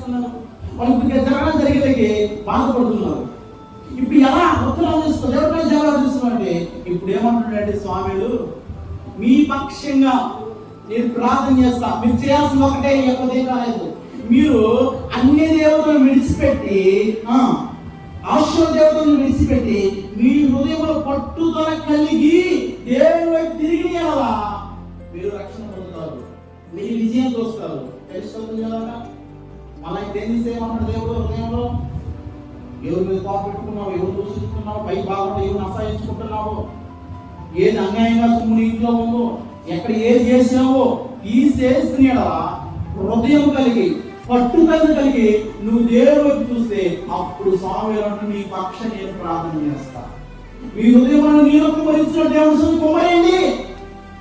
చేస్తున్నారు, వాళ్ళకి జరగడం జరిగేది బాధపడుతున్నారు. ఇప్పుడు ఎలా ఉత్తరం తీసుకో దేవుడిపై జవాబు తీసుకోండి. ఇప్పుడు ఏమంటున్నాడంటే స్వామిలు, మీ పక్షంగా నేను ప్రార్థన చేస్తా, మీరు చేయాల్సిన ఒకటే ఎక్కువ కాలేదు. మీరు అన్ని దేవతలను విడిచిపెట్టి, ఆశ్రమ దేవతలను విడిచిపెట్టి మీ హృదయంలో పట్టుదల కలిగి దేవుని వైపు తిరిగి మీరు రక్షణ పొందుతారు, మీ విజయం చూస్తారు. తెలుస్తుంది కదా. మళ్ళీ ఏం చేయమన్నాడు దేవుడు హృదయంలో? ఎవరి మీద కోపం పెట్టుకున్నావు, ఎవరు దూషిస్తున్నావు, పై భాగంలో ఎవరు అసహించుకుంటున్నావు, ఏది అన్యాయంగా సుమ్ముని ఇంట్లో ఉందో, ఎక్కడ ఏది చేసినావో తీసేసుకుని హృదయం కలిగి పట్టుదల కలిగి నువ్వు దేవుడి వైపు చూస్తే అప్పుడు స్వామి అంటూ నీ పక్ష నేను ప్రార్థన చేస్తా. మీ హృదయం నేను కుమరించిన దేవుడు కుమరేయండి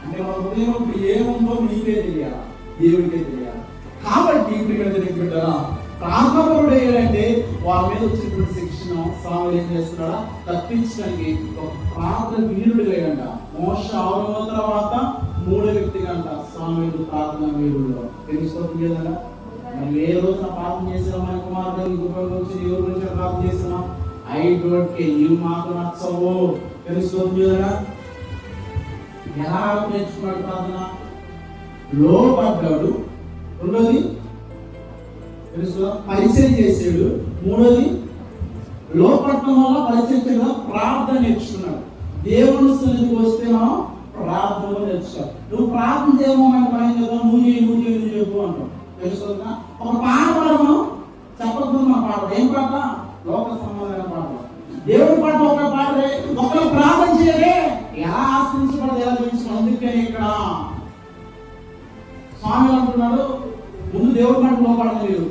అంటే మన హృదయం ఏముందో నీకే తెలియాలి, దేవుడికే తెలియాలి. కాబట్టి బిడ్డరా, ప్రార్థనపరుడు ఏంటంటే వాళ్ళ మీద వచ్చినటువంటి శిక్షణ స్వామి ఏం చేస్తున్నాడా తప్పించడానికి ఒక ప్రార్థన వీరుడుగా అంట. మోష 6వ తర్వాత 3వ వ్యక్తిగా అంట స్వామి ప్రార్థన వీరుడులో తెలుసుకోవద్దు కదా. మరి ఏ రోజున ప్రార్థన చేసినా మన కుమారుడు గురించి ఎవరి గురించి ప్రార్థన చేసినా ఐ డోంట్ కేర్, ఇవి మాకు నచ్చవు తెలుసుకోవద్దు కదా. ఎలా నేర్చుకున్నాడు ప్రార్థన? లోపడ్డాడు, రెండోది పరిచయం చేసాడు, మూడోది లోపడటం వల్ల పరిచయం చేయడం ప్రార్థన నేర్చుకున్నాడు. దేవుని సన్నిధికి వస్తే మనం ప్రార్థన నేర్చుకోవాలి. నువ్వు ప్రార్థన చేయమని పని కదా, నువ్వు చెప్పు అంటాం తెలుసుకోదా. ఒక పాట పాడము చెప్పకుండా మన పాట ఏం పాట? లోక సంబంధమైన పాట. దేవుడి పాట ఒక పాట ఒకరు ప్రార్థన చేయలే ఎలా ఆశ్రయించబడదు, ఎలా తెలుసుకోవాలి. అందుకని ఇక్కడ స్వామి అంటున్నాడు, ముందు దేవుడి మాట లోపడదు మీరు,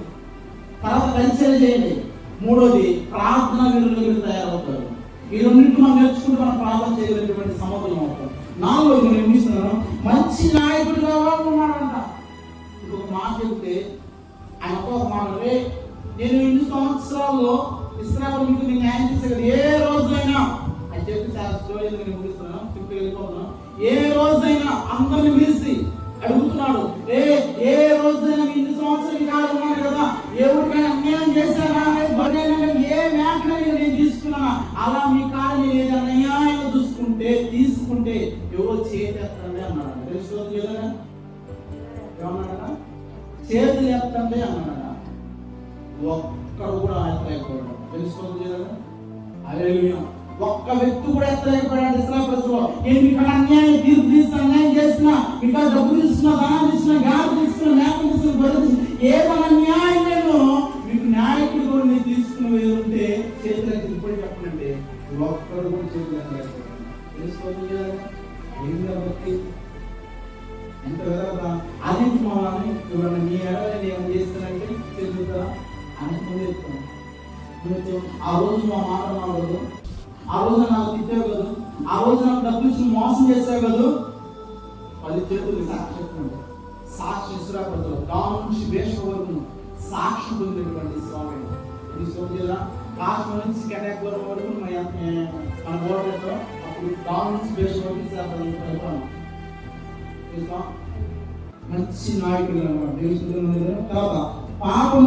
తర్వాత పరిచయం చేయండి, మూడోది ప్రార్థన వీరులుగా తయారవుతారు. ఈ రెండింటి మనం నేర్చుకుంటూ మనం ప్రార్థన చేయగలిగినటువంటి సమతులం అవుతాం. 4వది నేను నిర్మిస్తున్నాను, మంచి నాయకుడు కావాలన్నాడంట. ఇంకొక మాట చెప్తే ఆయన ఒక మాట, నేను ఇన్ని సంవత్సరాల్లో ఇస్రాయేలు మీకు నేను న్యాయం చేసేది ఏ రోజైనా అని చెప్పి చాలా స్టోరీ నేను ముగిస్తున్నాను, చెప్పి వెళ్ళిపోతున్నాను. ఏ రోజైనా అందరిని పిలిచి అడుగుతున్నాడు, ఏ రోజైనా ఇన్ని సంవత్సరాలు కాదు ఉన్నాను కదా, ఎవరికైనా అన్యాయం చేశానా, ఏ మేకనైనా నేను తీసుకున్నానా, అలా మీ కాదు నేను ఏదైనా అన్యాయంగా తీసుకుంటే ఎవరో చేతెత్తండి అన్నాడు. తెలుసుకోవద్దు కదా. ఏమన్నాడట? చేతులు ఎత్తండి అన్నాడట. ఒక్కడు కూడా ఎత్తలేకపోయాడు. తెలుసుకోవద్దు కదా. హల్లెలూయా. ఒక్క వ్యక్తి కూడా ఎత్తలేకపోయాడు ఇస్రాయేలు. నేను ఇక్కడ అన్యాయం తీర్పు తీసుకున్నా, అన్యాయం చేసినా, ఇంకా డబ్బు తీసుకున్నా, ధనం తీసుకున్నా, గాలి తీసుకున్నా, మేక తీసుకున్నా, గొర్రె తీసుకున్నా, ఏదైనా అన్యాయం నేను మీకు నాయకుడు కూడా నేను తీసుకుని ఉంటే చేతులు ఇప్పుడు చెప్పనంటే ఒక్కడు కూడా చేతులు ఎత్తలేకపోయాడు. తెలుసుకోవద్దు కదా. ఏం కాబట్టి ఎంత విధంగా ఆదించుకోవాలని ఎవరన్నా మీ ఎడలని ఏమైనా చేస్తానంటే తెలుగుతా అని ముందు ఆ రోజు మా మాట మాడదు, ఆ రోజు నాకు తిట్టావు కదా, ఆ రోజు నాకు డబ్బులు ఇచ్చి మోసం చేసావు కదా, 10 చేతులు సాక్షి ఇసురాపడతారు. దాని నుంచి వేష వరకు సాక్షి పొందినటువంటి స్వామి తీసుకోవద్దు. కాశ్మీర్ నుంచి కటాక్ వరకు మన గోడతో అప్పుడు దాని నుంచి వేష వరకు మంచి నాయకుడు అన్నమాట. తర్వాత పాపం